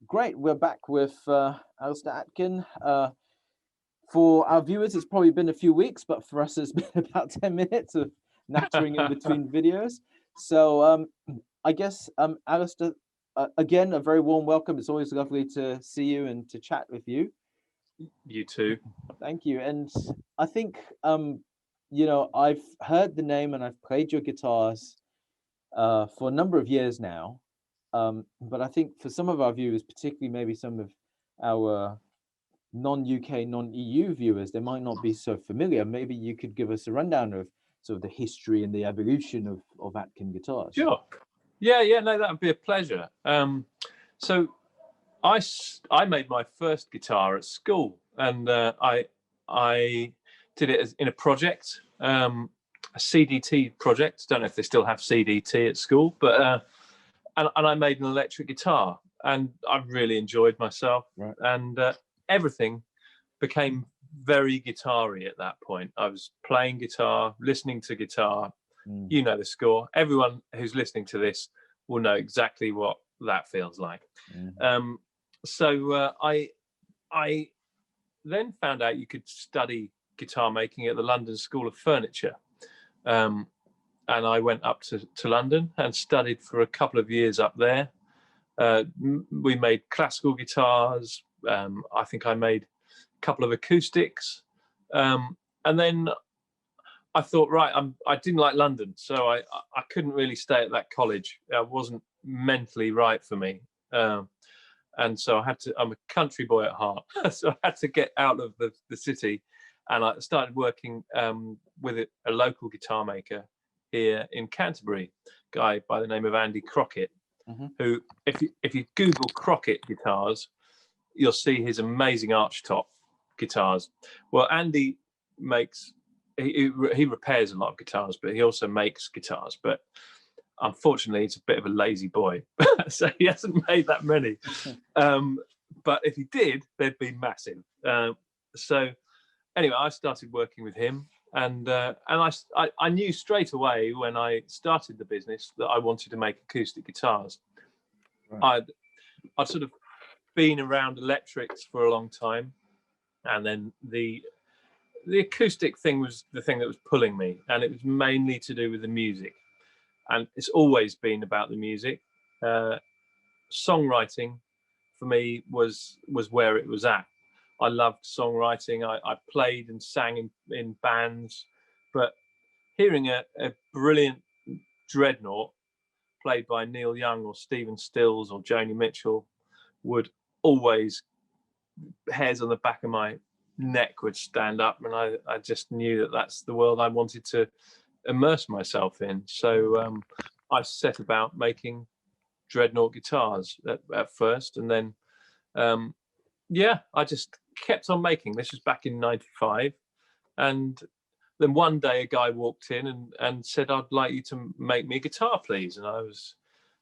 Great, we're back with Alister Atkin. For our viewers, it's probably been a few weeks, but for us, it's been about 10 minutes of nattering in between videos. So I guess, Alister, again, a very warm welcome. It's always lovely to see you and to chat with you. You too. Thank you. And I think, you know, I've heard the name and I've played your guitars for a number of years now. But I think for some of our viewers, particularly maybe some of our non-UK, non-EU viewers, they might not be so familiar. Maybe you could give us a rundown of sort of the history and the evolution of Atkin Guitars. Sure. Yeah, no, that would be a pleasure. So I made my first guitar at school, and I did it in a project, a CDT project. Don't know if they still have CDT at school, but and I made an electric guitar, and I really enjoyed myself. Right. And everything became very guitar-y at that point. I was playing guitar, listening to guitar. You know the score. Everyone who's listening to this will know exactly what that feels like. So I then found out you could study guitar making at the London School of Furniture. And I went up to London and studied for a couple of years up there. We made classical guitars. I think I made a couple of acoustics. And then I thought, right, I didn't like London, so I couldn't really stay at that college. It wasn't mentally right for me. And so I'm a country boy at heart, so I had to get out of the city. And I started working with a local guitar maker here in Canterbury, a guy by the name of Andy Crockett, who, if you Google Crockett guitars, you'll see his amazing archtop guitars. Well, Andy makes, he repairs a lot of guitars, but he also makes guitars. But unfortunately, he's a bit of a lazy boy, so he hasn't made that many. But if he did, they'd be massive. So anyway, I started working with him, and I knew straight away when I started the business that I wanted to make acoustic guitars. Right. I'd sort of been around electrics for a long time, and then the acoustic thing was the thing that was pulling me, and it was mainly to do with the music. And it's always been about the music. Songwriting for me was where it was at. I loved songwriting. I played and sang in bands, but hearing a brilliant dreadnought played by Neil Young or Stephen Stills or Joni Mitchell would always, hairs on the back of my neck would stand up, and I just knew that that's the world I wanted to immerse myself in. So I set about making dreadnought guitars at first, and then I just kept on making. This was back in '95, and then one day a guy walked in and said, "I'd like you to make me a guitar, please." And I was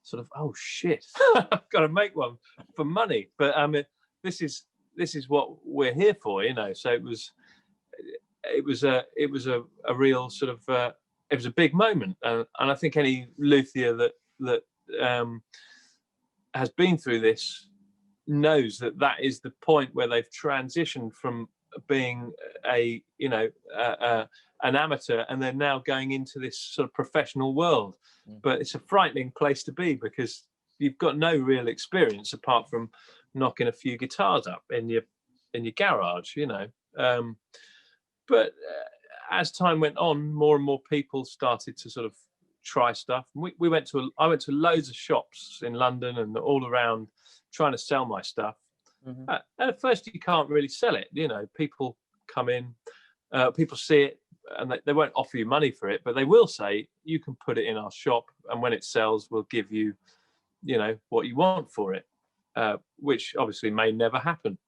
sort of, oh shit, I've got to make one for money. But this is what we're here for, you know. So it was a real sort of it was a big moment, and I think any luthier that has been through this knows that is the point where they've transitioned from being an amateur, and they're now going into this sort of professional world. But it's a frightening place to be, because you've got no real experience apart from knocking a few guitars up in your garage, you know. But as time went on, more and more people started to sort of try stuff. I went to loads of shops in London and all around trying to sell my stuff. At first, you can't really sell it. You know, people come in, people see it, and they won't offer you money for it, but they will say, you can put it in our shop, and when it sells, we'll give you, you know, what you want for it, which obviously may never happen.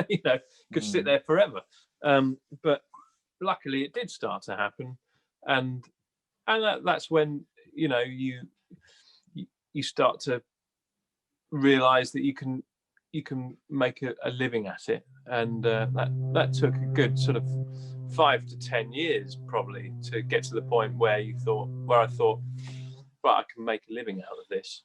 You know, could sit there forever. But luckily, it did start to happen, and that's when, you know, you start to realize that you can make a living at it, and that took a good sort of 5 to 10 years probably to get to the point where I thought, right, I can make a living out of this.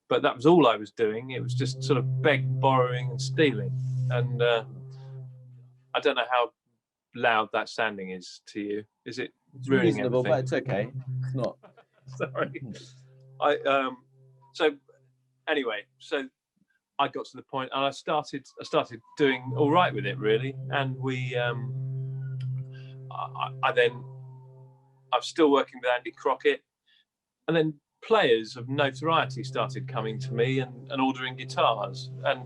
but that was all I was doing. It was just sort of begging, borrowing and stealing. And I don't know how loud that sounding is to you. Is it ruining reasonable, everything? but it's okay. It's not. Sorry. So anyway, so I got to the point and I started doing all right with it, really. And I'm still working with Andy Crockett, and then players of notoriety started coming to me and ordering guitars. And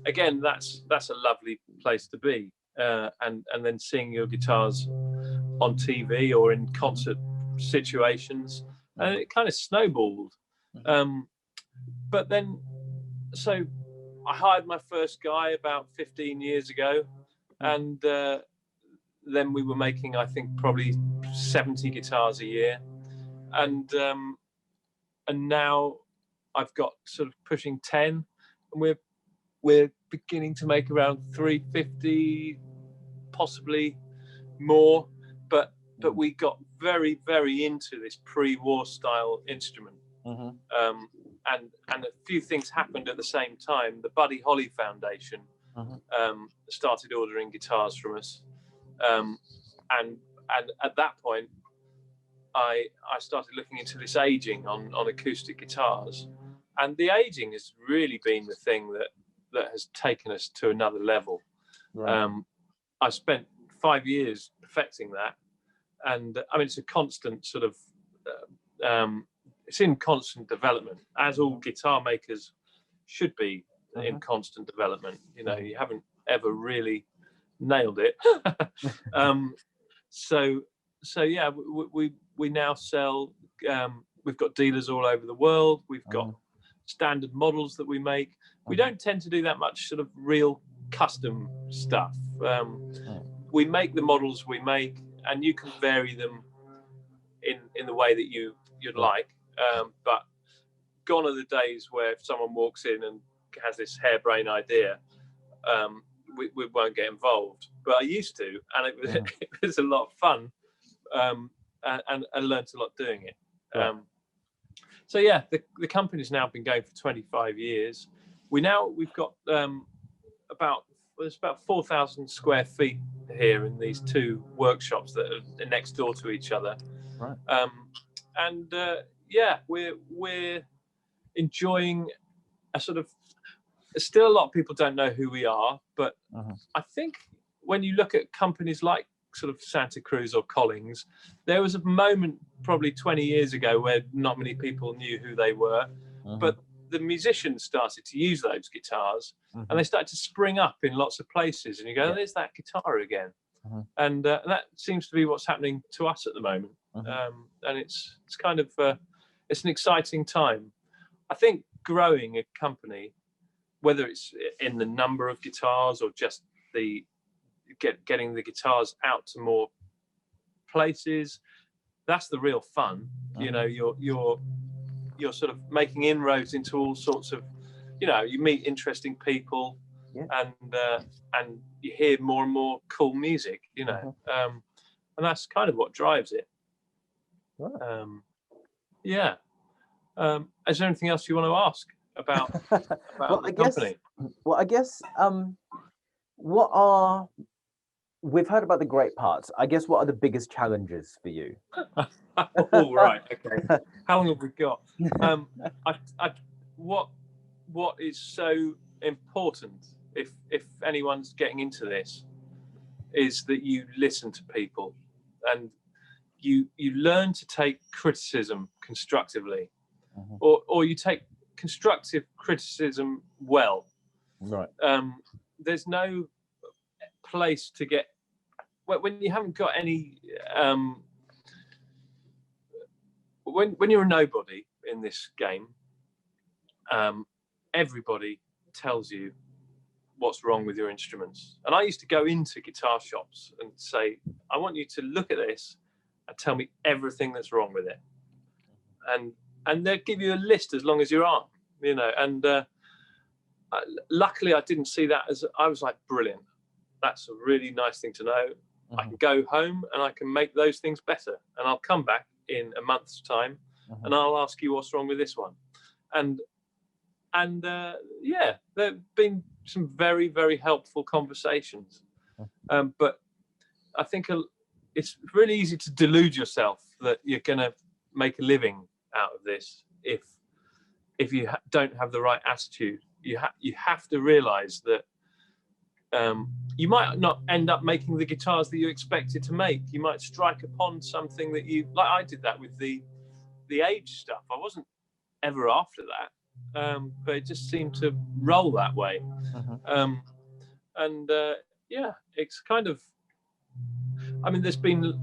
again, that's a lovely place to be. And then seeing your guitars on TV or in concert situations, and it kind of snowballed. But then, so I hired my first guy about 15 years ago, and then we were making, I think, probably 70 guitars a year, and now I've got sort of pushing 10, and we're beginning to make around 350, possibly more. But we got very, very into this pre-war style instrument. And a few things happened at the same time. The Buddy Holly Foundation started ordering guitars from us, and at that point, I started looking into this aging on acoustic guitars, and the aging has really been the thing that has taken us to another level. Right. I spent 5 years perfecting that, and I mean, it's a constant sort of it's in constant development, as all guitar makers should be in constant development. You know, you haven't ever really nailed it. So yeah, we now sell. We've got dealers all over the world. We've got standard models that we make. We don't tend to do that much sort of real custom stuff. We make the models we make, and you can vary them in the way that you'd like. But gone are the days where if someone walks in and has this harebrained idea, we won't get involved. But I used to, and it was a lot of fun, and I learned a lot doing it. So yeah, the company's now been going for 25 years. We've got there's about 4,000 square feet here in these two workshops that are next door to each other. Right. Yeah, we're enjoying a sort of. Still, a lot of people don't know who we are, but I think when you look at companies like sort of Santa Cruz or Collings, there was a moment probably 20 years ago where not many people knew who they were, but the musicians started to use those guitars, and they started to spring up in lots of places, and you go, there's that guitar again. And that seems to be what's happening to us at the moment. And it's kind of it's an exciting time. I think growing a company, whether it's in the number of guitars or just the getting the guitars out to more places, that's the real fun. You know, you're sort of making inroads into all sorts of, you know, you meet interesting people, and you hear more and more cool music, you know, and that's kind of what drives it. Is there anything else you want to ask about the company? I guess we've heard about the great parts. I guess what are the biggest challenges for you? All right, okay. How long have we got? What is so important, if anyone's getting into this, is that you listen to people and you learn to take criticism constructively, or you take constructive criticism well. Right. There's no place to get when you haven't got any. When you're a nobody in this game, everybody tells you what's wrong with your instruments. And I used to go into guitar shops and say, I want you to look at this and tell me everything that's wrong with it. And they'll give you a list as long as your arm, you know. And luckily I didn't see that as, I was like, brilliant. That's a really nice thing to know. I can go home and I can make those things better. And I'll come back in a month's time and I'll ask you what's wrong with this one. And yeah, there've been some very, very helpful conversations. But I think it's really easy to delude yourself that you're going to make a living out of this if you don't have the right attitude. You have to realize that you might not end up making the guitars that you expected to make. You might strike upon something that you like. I did that with the age stuff. I wasn't ever after that, but it just seemed to roll that way. Yeah, it's kind of, I mean, there's been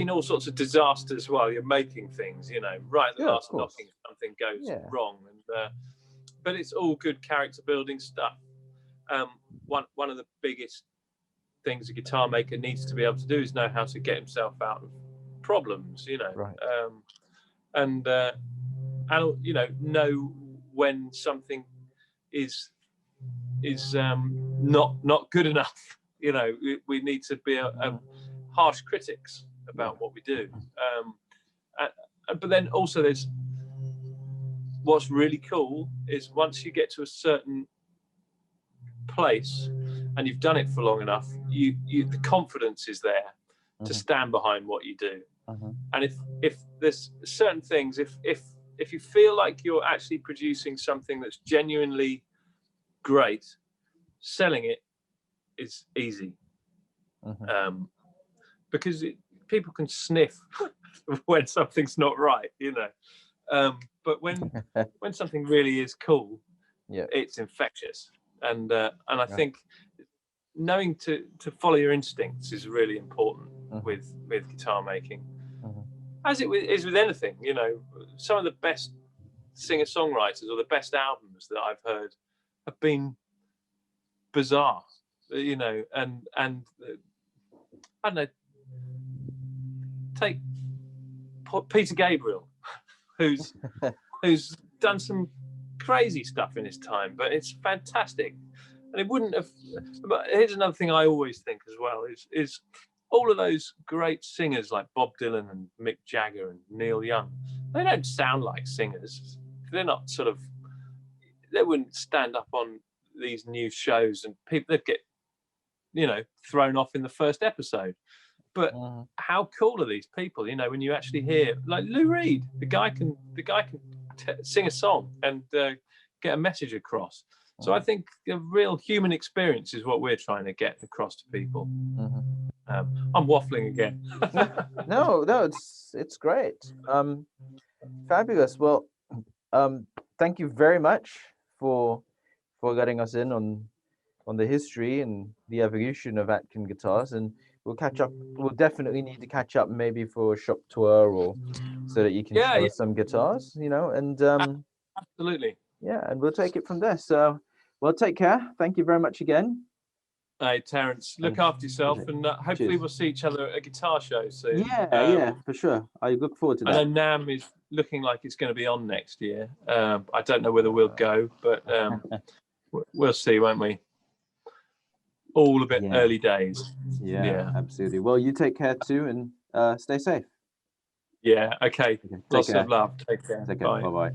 all sorts of disasters while you're making things, you know, right at the last knocking, something goes wrong, and but it's all good character building stuff. One of the biggest things a guitar maker needs to be able to do is know how to get himself out of problems, you know, and you know when something is not good enough. You know, we need to be harsh critics about what we do. But then also there's what's really cool is once you get to a certain place and you've done it for long enough, the confidence is there to stand behind what you do. And if there's certain things, if you feel like you're actually producing something that's genuinely great, selling it is easy. Because people can sniff when something's not right, you know. But when something really is cool, it's infectious. And I think knowing to follow your instincts is really important with guitar making, as it is with anything. You know, some of the best singer-songwriters or the best albums that I've heard have been bizarre, you know, and I don't know, take Peter Gabriel, who's done some crazy stuff in his time, but it's fantastic. And it wouldn't have. But here's another thing I always think as well is all of those great singers like Bob Dylan and Mick Jagger and Neil Young, they don't sound like singers. They're not sort of. They wouldn't stand up on these new shows and people, they'd get, you know, thrown off in the first episode. But how cool are these people? You know, when you actually hear, like Lou Reed, the guy can sing a song and get a message across. So I think a real human experience is what we're trying to get across to people. I'm waffling again. No, it's great. Fabulous. Well, thank you very much for letting us in on the history and the evolution of Atkin Guitars, and we'll catch up. We'll definitely need to catch up, maybe for a shop tour, or so that you can show us some guitars, you know. And absolutely, and we'll take it from there. So, well, take care. Thank you very much again. Hey, Terence, look after yourself, and hopefully we'll see each other at a guitar show soon. Yeah, for sure. I look forward to that. I know NAMM is looking like it's going to be on next year. I don't know whether we'll go, but we'll see, won't we? All a bit early days. Yeah, absolutely. Well, you take care too, and stay safe. Yeah, okay. Lots of love. Take care. Bye-bye.